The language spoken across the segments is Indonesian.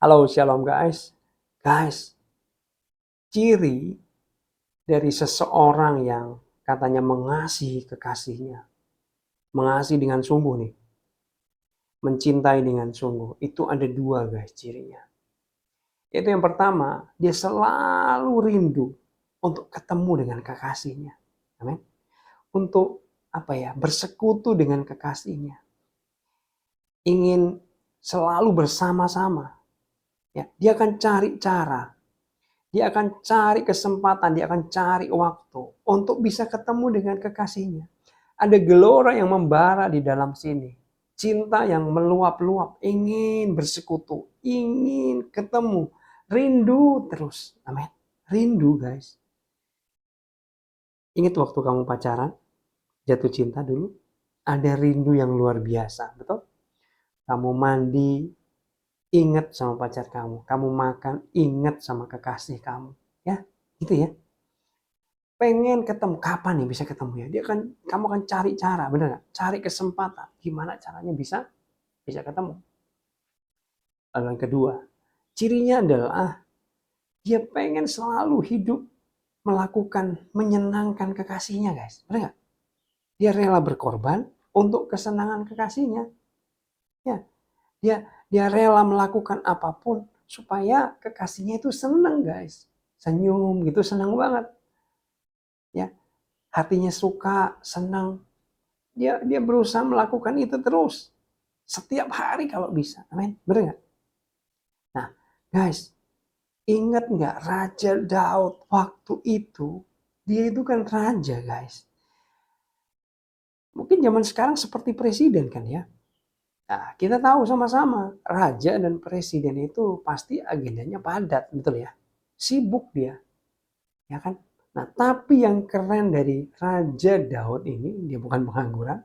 Halo, shalom guys. Guys, ciri dari seseorang yang katanya mengasihi kekasihnya, mengasihi dengan sungguh nih, mencintai dengan sungguh, itu ada dua guys cirinya. Itu yang pertama, dia selalu rindu untuk ketemu dengan kekasihnya. Amin. Untuk bersekutu dengan kekasihnya. Ingin selalu bersama-sama. Ya, dia akan cari cara. Dia akan cari kesempatan, dia akan cari waktu untuk bisa ketemu dengan kekasihnya. Ada gelora yang membara di dalam sini. Cinta yang meluap-luap, ingin bersekutu, ingin ketemu, rindu terus. Amin. Rindu guys. Ingat waktu kamu pacaran, jatuh cinta dulu, ada rindu yang luar biasa, betul? Kamu mandi, ingat sama pacar kamu. Kamu makan, ingat sama kekasih kamu. Ya, gitu ya. Pengen ketemu, kapan nih bisa ketemu ya? Kamu akan cari cara, bener nggak? Cari kesempatan, gimana caranya bisa ketemu. Lalu yang kedua, cirinya adalah dia pengen selalu hidup melakukan menyenangkan kekasihnya guys, bener nggak? Dia rela berkorban untuk kesenangan kekasihnya. Ya, dia rela melakukan apapun supaya kekasihnya itu seneng guys, senyum gitu, senang banget. Ya, hatinya suka, senang. Dia berusaha melakukan itu terus. Setiap hari kalau bisa. Amin. Benar nggak? Nah, guys, ingat nggak Raja Daud waktu itu? Dia itu kan raja, guys. Mungkin zaman sekarang seperti presiden kan ya. Nah, kita tahu sama-sama, raja dan presiden itu pasti agendanya padat, betul ya? Sibuk dia, ya kan? Nah, tapi yang keren dari Raja Daud ini, dia bukan pengangguran.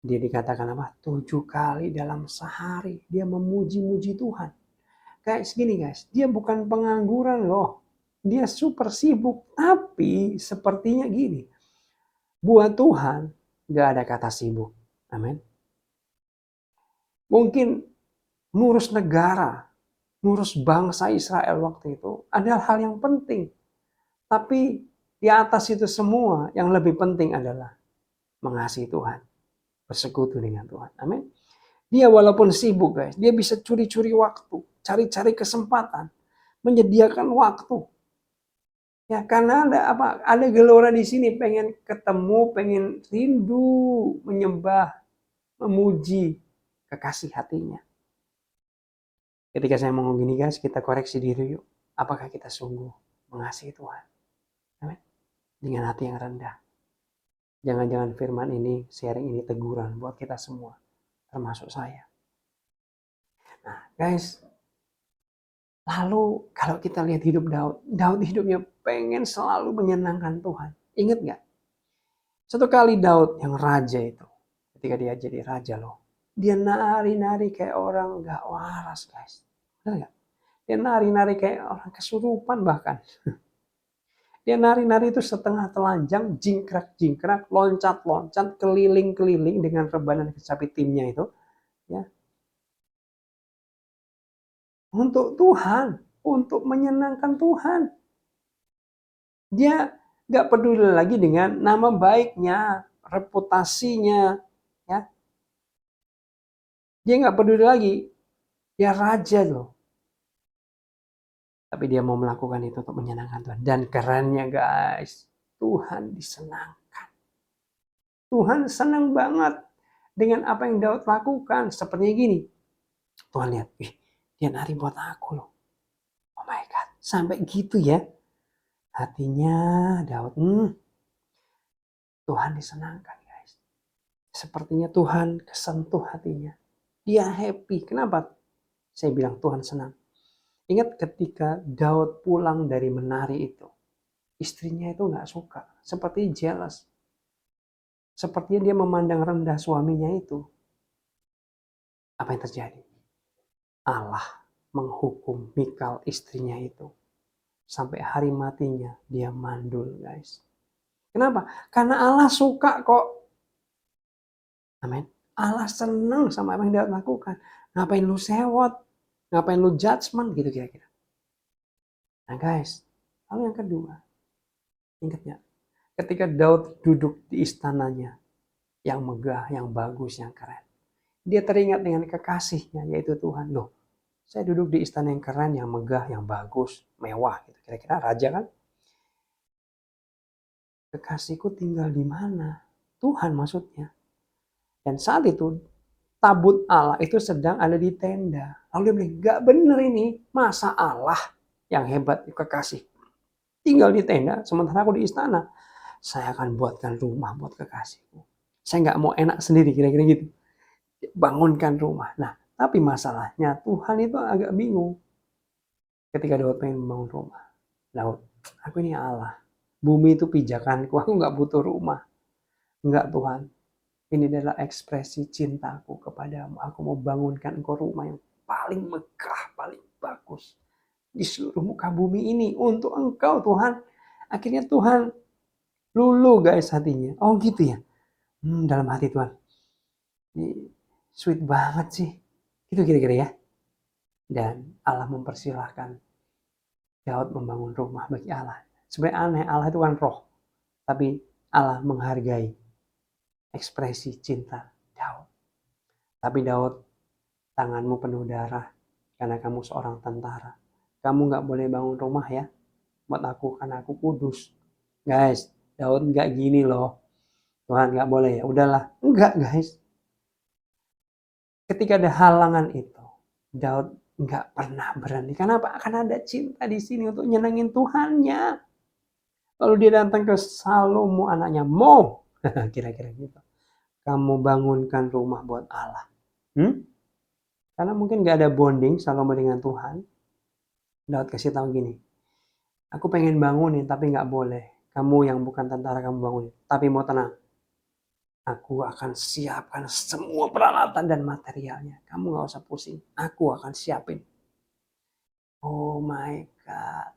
Dia dikatakan apa? 7 kali dalam sehari dia memuji-muji Tuhan. Kayak segini guys, dia bukan pengangguran loh. Dia super sibuk, tapi sepertinya gini. Buat Tuhan, gak ada kata sibuk. Amin. Mungkin ngurus negara, ngurus bangsa Israel waktu itu adalah hal yang penting. Tapi di atas itu semua yang lebih penting adalah mengasihi Tuhan. Bersekutu dengan Tuhan. Amin. Dia walaupun sibuk guys, dia bisa curi-curi waktu, cari-cari kesempatan, menyediakan waktu. Ya karena ada apa? Ada gelora di sini, pengen ketemu, pengen rindu, menyembah, memuji kekasih hatinya. Ketika saya ngomong gini guys, kita koreksi diri yuk. Apakah kita sungguh mengasihi Tuhan? Amin. Dengan hati yang rendah. Jangan-jangan firman ini, sharing ini teguran buat kita semua, termasuk saya. Nah guys, lalu kalau kita lihat hidup Daud, Daud hidupnya pengen selalu menyenangkan Tuhan. Ingat gak? Satu kali Daud yang raja itu, ketika dia jadi raja loh, dia nari-nari kayak orang gak waras guys. Benar gak? Dia nari-nari kayak orang kesurupan bahkan. Dia nari-nari itu setengah telanjang, jingkrak-jingkrak, loncat-loncat, keliling-keliling dengan rebanan kecapi timnya itu. Ya, untuk Tuhan, untuk menyenangkan Tuhan. Dia gak peduli lagi dengan nama baiknya, reputasinya. Ya, dia gak peduli lagi. Dia raja loh. Tapi dia mau melakukan itu untuk menyenangkan Tuhan. Dan kerennya guys, Tuhan disenangkan. Tuhan senang banget dengan apa yang Daud lakukan. Sepertinya gini, Tuhan lihat, dia nari buat aku loh. Oh my God, sampai gitu ya. Hatinya Daud, Tuhan disenangkan guys. Sepertinya Tuhan kesentuh hatinya. Dia happy. Kenapa? Saya bilang Tuhan senang. Ingat ketika Daud pulang dari menari itu. Istrinya itu gak suka. Seperti jealous. Sepertinya dia memandang rendah suaminya itu. Apa yang terjadi? Allah menghukum Mikal istrinya itu. Sampai hari matinya dia mandul guys. Kenapa? Karena Allah suka kok. Amin. Allah senang sama apa yang dia lakukan. Ngapain lu sewot? Ngapain lu judgment gitu kira-kira. Nah guys, lalu yang kedua, ingat gak? Ketika Daud duduk di istananya yang megah, yang bagus, yang keren. Dia teringat dengan kekasihnya, yaitu Tuhan. Loh, saya duduk di istana yang keren, yang megah, yang bagus, mewah. Gitu. Kira-kira raja kan? Kekasihku tinggal di mana? Tuhan maksudnya. Dan saat itu, tabut Allah itu sedang ada di tenda. Lalu dia bilang, gak bener ini. Masa Allah yang hebat, kekasih. Tinggal di tenda, sementara aku di istana. Saya akan buatkan rumah buat kekasihku. Saya gak mau enak sendiri, kira-kira gitu. Bangunkan rumah. Nah, tapi masalahnya Tuhan itu agak bingung. Ketika Daud pengen membangun rumah. Daud, aku ini Allah. Bumi itu pijakanku, aku gak butuh rumah. Enggak Tuhan, ini adalah ekspresi cintaku kepadamu. Aku mau bangunkan engkau rumah yang paling megah, paling bagus. Di seluruh muka bumi ini untuk engkau Tuhan. Akhirnya Tuhan luluh guys hatinya. Oh gitu ya. Dalam hati Tuhan. Ini sweet banget sih. Itu kira-kira ya. Dan Allah mempersilahkan Daud membangun rumah bagi Allah. Sebenarnya aneh, Allah itu kan roh. Tapi Allah menghargai ekspresi cinta Daud. Tapi Daud, tanganmu penuh darah karena kamu seorang tentara. Kamu gak boleh bangun rumah ya buat aku karena aku kudus. Guys, Daud gak gini loh. Tuhan gak boleh ya. Udahlah. Enggak guys. Ketika ada halangan itu, Daud nggak pernah berhenti. Kenapa? Karena ada cinta di sini untuk nyenengin Tuhannya. Lalu dia datang ke Salomo anaknya, mau kira-kira gitu. Kamu bangunkan rumah buat Allah. Karena mungkin nggak ada bonding Salomo dengan Tuhan. Daud kasih tahu gini, aku pengen bangunin tapi nggak boleh. Kamu yang bukan tentara kamu bangunin. Tapi mau tenang. Aku akan siapkan semua peralatan dan materialnya. Kamu gak usah pusing. Aku akan siapin. Oh my God.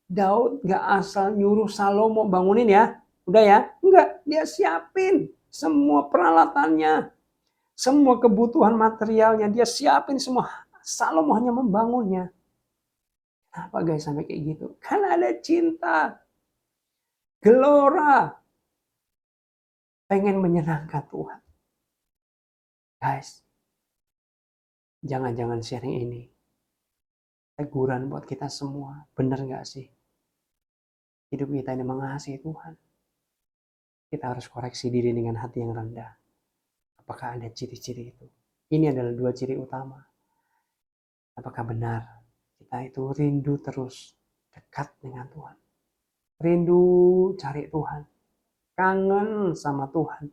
Daud gak asal nyuruh Salomo bangunin ya. Udah ya? Enggak. Dia siapin semua peralatannya. Semua kebutuhan materialnya. Dia siapin semua. Salomo hanya membangunnya. Kenapa guys sampai kayak gitu? Karena ada cinta. Gelora. Pengen menyenangkan Tuhan. Guys. Jangan-jangan sharing ini teguran buat kita semua. Bener gak sih? Hidup kita ini mengasihi Tuhan. Kita harus koreksi diri dengan hati yang rendah. Apakah ada ciri-ciri itu? Ini adalah dua ciri utama. Apakah benar kita itu rindu terus dekat dengan Tuhan? Rindu cari Tuhan. Kangen sama Tuhan.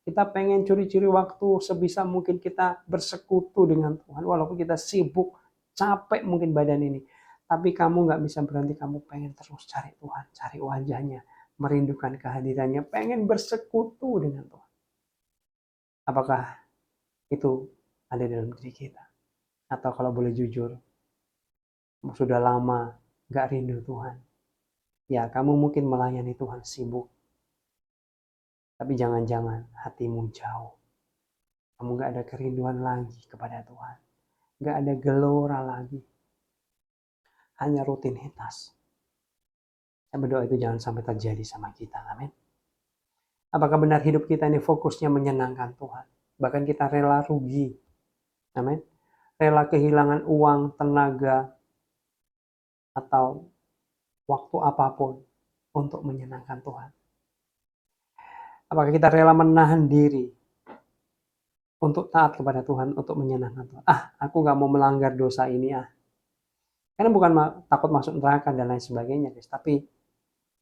Kita pengen curi-curi waktu sebisa mungkin kita bersekutu dengan Tuhan. Walaupun kita sibuk, capek mungkin badan ini. Tapi kamu gak bisa berhenti, kamu pengen terus cari Tuhan. Cari wajahnya, merindukan kehadirannya, pengen bersekutu dengan Tuhan. Apakah itu ada dalam diri kita? Atau kalau boleh jujur, sudah lama gak rindu Tuhan. Ya kamu mungkin melayani Tuhan sibuk. Tapi jangan-jangan hatimu jauh. Kamu gak ada kerinduan lagi kepada Tuhan. Gak ada gelora lagi. Hanya rutinitas. Saya berdoa itu jangan sampai terjadi sama kita. Amin. Apakah benar hidup kita ini fokusnya menyenangkan Tuhan? Bahkan kita rela rugi. Amin. Rela kehilangan uang, tenaga, atau waktu apapun untuk menyenangkan Tuhan. Apakah kita rela menahan diri untuk taat kepada Tuhan, untuk menyenangkan Tuhan? Aku gak mau melanggar dosa ini Karena bukan takut masuk neraka dan lain sebagainya, guys. Tapi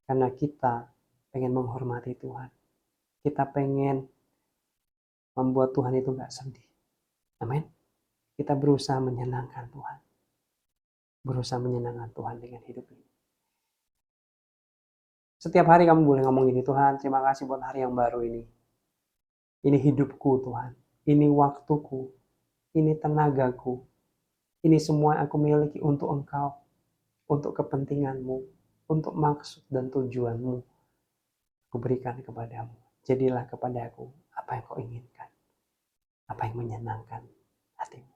karena kita pengen menghormati Tuhan. Kita pengen membuat Tuhan itu gak sedih. Amin. Kita berusaha menyenangkan Tuhan. Berusaha menyenangkan Tuhan dengan hidup ini. Setiap hari kamu boleh ngomong gini, Tuhan terima kasih buat hari yang baru ini. Ini hidupku Tuhan. Ini waktuku. Ini tenagaku. Ini semua yang aku miliki untuk Engkau. Untuk kepentinganmu. Untuk maksud dan tujuanmu. Aku berikan kepadamu. Jadilah kepadaku apa yang kau inginkan. Apa yang menyenangkan hatimu.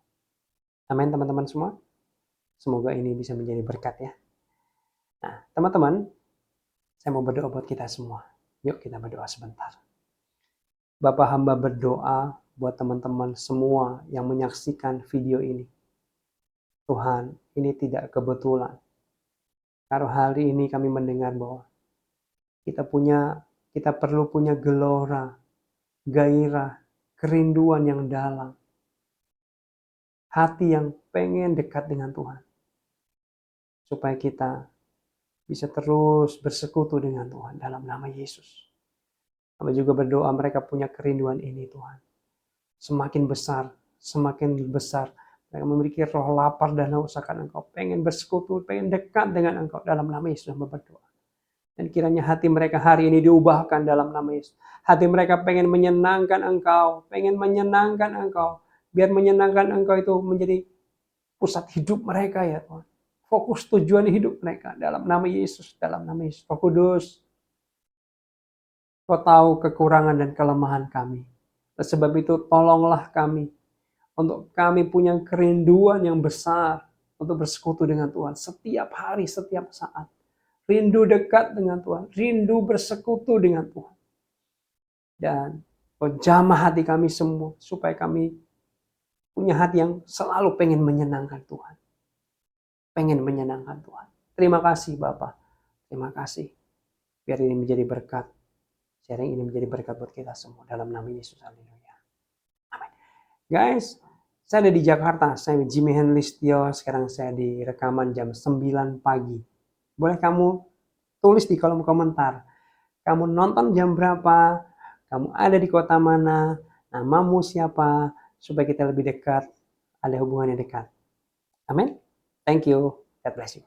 Amin teman-teman semua. Semoga ini bisa menjadi berkat ya. Nah, teman-teman, saya mau berdoa buat kita semua. Yuk kita berdoa sebentar. Bapak hamba berdoa buat teman-teman semua yang menyaksikan video ini. Tuhan, ini tidak kebetulan. Karena hari ini kami mendengar bahwa kita perlu punya gelora, gairah, kerinduan yang dalam. Hati yang pengen dekat dengan Tuhan. Supaya kita bisa terus bersekutu dengan Tuhan dalam nama Yesus. Kami juga berdoa mereka punya kerinduan ini Tuhan. Semakin besar. Mereka memiliki roh lapar dan haus akan Engkau. Pengen bersekutu, pengen dekat dengan Engkau dalam nama Yesus hamba berdoa. Dan kiranya hati mereka hari ini diubahkan dalam nama Yesus. Hati mereka pengen menyenangkan Engkau. Biar menyenangkan Engkau itu menjadi pusat hidup mereka ya Tuhan. Fokus tujuan hidup mereka dalam nama Yesus. Roh Kudus, Kau tahu kekurangan dan kelemahan kami. Sebab itu tolonglah kami. Untuk kami punya kerinduan yang besar. Untuk bersekutu dengan Tuhan. Setiap hari, setiap saat. Rindu dekat dengan Tuhan. Rindu bersekutu dengan Tuhan. Dan Kau jamah hati kami semua. Supaya kami punya hati yang selalu pengen menyenangkan Tuhan. Terima kasih Bapa. Terima kasih. Biar ini menjadi berkat. Sharing ini menjadi berkat buat kita semua. Dalam nama Yesus. Haleluya. Amin. Guys, saya ada di Jakarta. Saya Jimmy Henlistio. Sekarang saya di rekaman jam 9 pagi. Boleh kamu tulis di kolom komentar. Kamu nonton jam berapa? Kamu ada di kota mana? Namamu siapa? Supaya kita lebih dekat. Ada hubungan yang dekat. Amin. Thank you. God bless you.